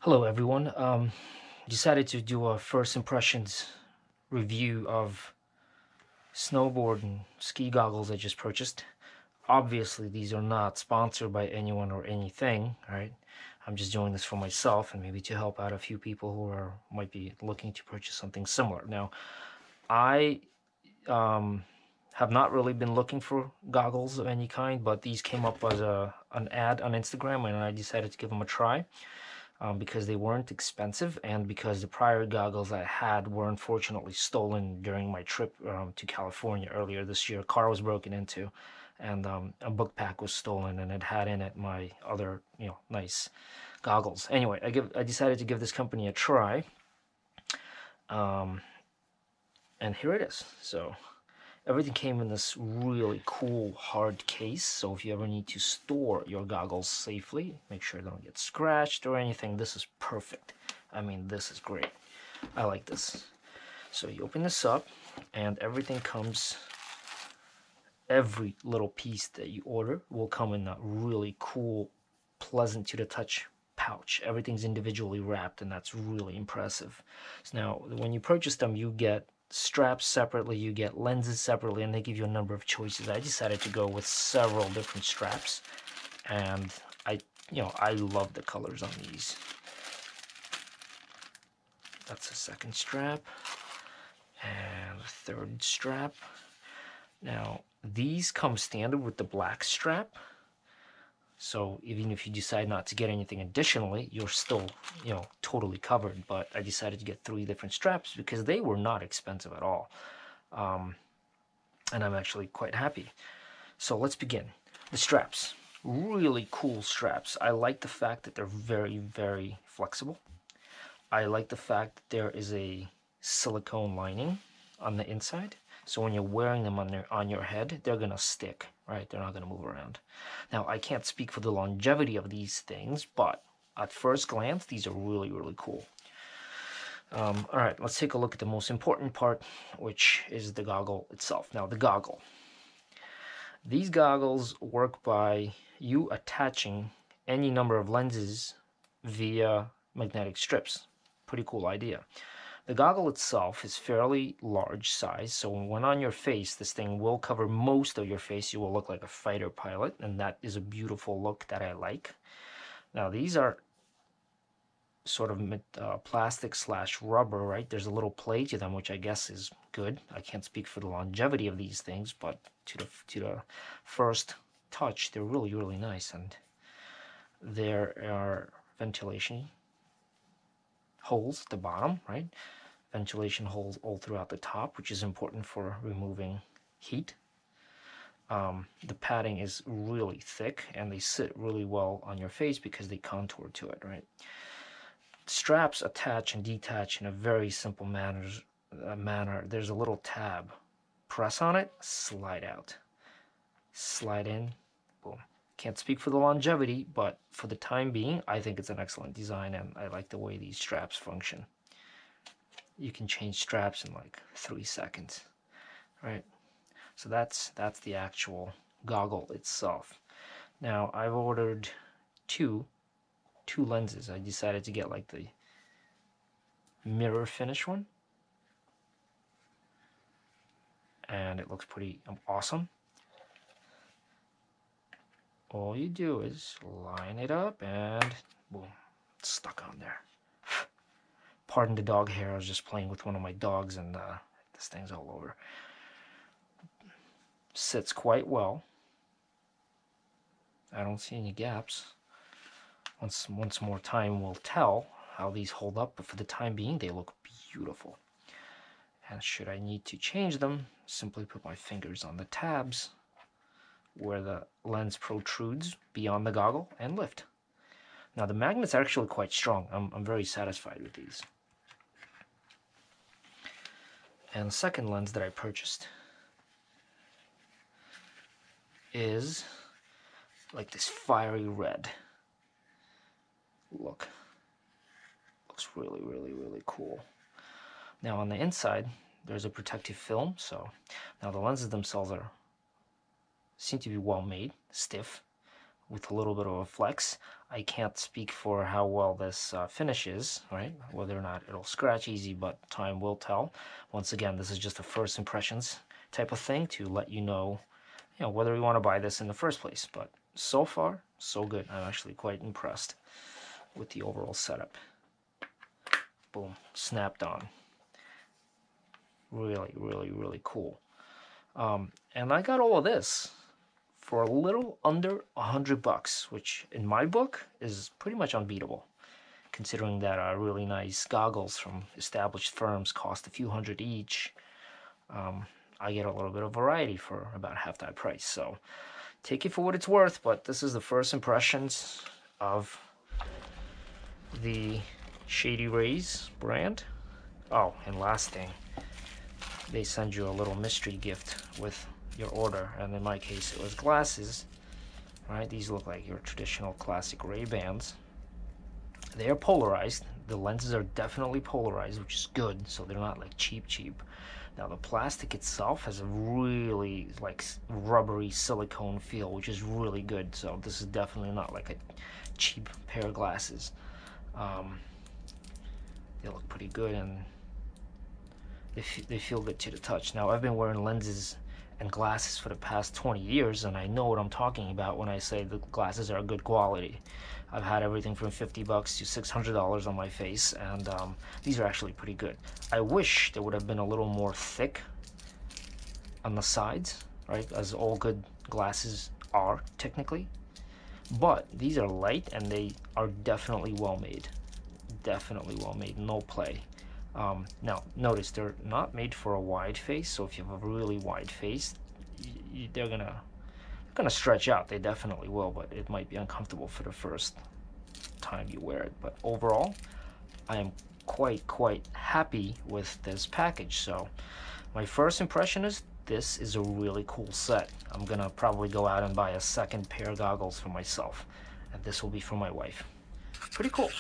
Hello everyone. Decided to do a first impressions review of snowboard and ski goggles I just purchased. Obviously these are not sponsored by anyone or anything, right? I'm just doing this for myself and maybe to help out a few people who might be looking to purchase something similar. Now, I have not really been looking for goggles of any kind, but these came up as an ad on Instagram and I decided to give them a try. Because they weren't expensive and because the prior goggles I had were unfortunately stolen during my trip to California earlier this year. A car was broken into and a book pack was stolen and it had in it my other, nice goggles. Anyway, I decided to give this company a try. And here it is. So everything came in this really cool hard case, so if you ever need to store your goggles safely, make sure they don't get scratched or anything, this is perfect. I mean, this is great. I like this. So you open this up and everything comes, every little piece that you order will come in a really cool, pleasant to the touch pouch. Everything's individually wrapped and that's really impressive. So now when you purchase them, you get straps separately, you get lenses separately, and they give you a number of choices. I decided to go with several different straps, and I love the colors on these. That's the second strap, and the third strap. Now, these come standard with the black strap, so even if you decide not to get anything additionally, you're still, totally covered. But I decided to get 3 different straps because they were not expensive at all. And I'm actually quite happy. So let's begin. The straps. Really cool straps. I like the fact that they're very, very flexible. I like the fact that there is a silicone lining on the inside. So when you're wearing them on your head, they're going to stick, right? They're not going to move around. Now, I can't speak for the longevity of these things, but at first glance, these are really, really cool. All right, let's take a look at the most important part, which is the goggle itself. Now, the goggle. These goggles work by you attaching any number of lenses via magnetic strips. Pretty cool idea. The goggle itself is fairly large size, so when on your face, this thing will cover most of your face. You will look like a fighter pilot, and that is a beautiful look that I like. Now, these are sort of plastic / rubber, right? There's a little play to them, which I guess is good. I can't speak for the longevity of these things, but to the first touch, they're really, really nice. And there are ventilation holes at the bottom, right? Ventilation holes all throughout the top, which is important for removing heat. The padding is really thick and they sit really well on your face because they contour to it, right? Straps attach and detach in a very simple manner. There's a little tab. Press on it, slide out. Slide in, boom. Can't speak for the longevity, but for the time being, I think it's an excellent design and I like the way these straps function. You can change straps in like 3 seconds, right? So that's the actual goggle itself. Now, I've ordered two lenses. I decided to get like the mirror finish one, and it looks pretty awesome. All you do is line it up and boom, it's stuck on there. Pardon the dog hair, I was just playing with one of my dogs and this thing's all over. Sits quite well. I don't see any gaps. Once more time will tell how these hold up, but for the time being they look beautiful. And should I need to change them, simply put my fingers on the tabs where the lens protrudes beyond the goggle and lift. Now the magnets are actually quite strong. I'm very satisfied with these. And the second lens that I purchased is like this fiery red. Look. Looks really, really, really cool. Now on the inside, there's a protective film. So now the lenses themselves seem to be well made, stiff, with a little bit of a flex. I can't speak for how well this finishes, right? Whether or not it'll scratch easy, but time will tell. Once again, this is just a first impressions type of thing to let you know, whether you want to buy this in the first place. But so far, so good. I'm actually quite impressed with the overall setup. Boom, snapped on. Really, really, really cool. And I got all of this for a little under $100, which in my book is pretty much unbeatable, considering that really nice goggles from established firms cost a few hundred each. I get a little bit of variety for about half that price, so take it for what it's worth. But this is the first impressions of the Shadyrays brand. Oh, and last thing, they send you a little mystery gift with your order, and in my case it was glasses. Right, these look like your traditional classic Ray-Bans. They are polarized. The lenses are definitely polarized, which is good, so they're not like cheap. Now the plastic itself has a really like rubbery silicone feel, which is really good. So this is definitely not like a cheap pair of glasses. They look pretty good, and they feel good to the touch. Now I've been wearing lenses and glasses for the past 20 years, and I know what I'm talking about when I say the glasses are good quality. I've had everything from $50 to $600 on my face, and these are actually pretty good. I wish they would have been a little more thick on the sides, right, as all good glasses are technically, but these are light and they are definitely well made. Definitely well made, no play. Now notice they're not made for a wide face, so if you have a really wide face, they're gonna stretch out. They definitely will, but it might be uncomfortable for the first time you wear it. But overall, I am quite happy with this package. So my first impression is this is a really cool set. I'm gonna probably go out and buy a second pair of goggles for myself, and this will be for my wife. Pretty cool.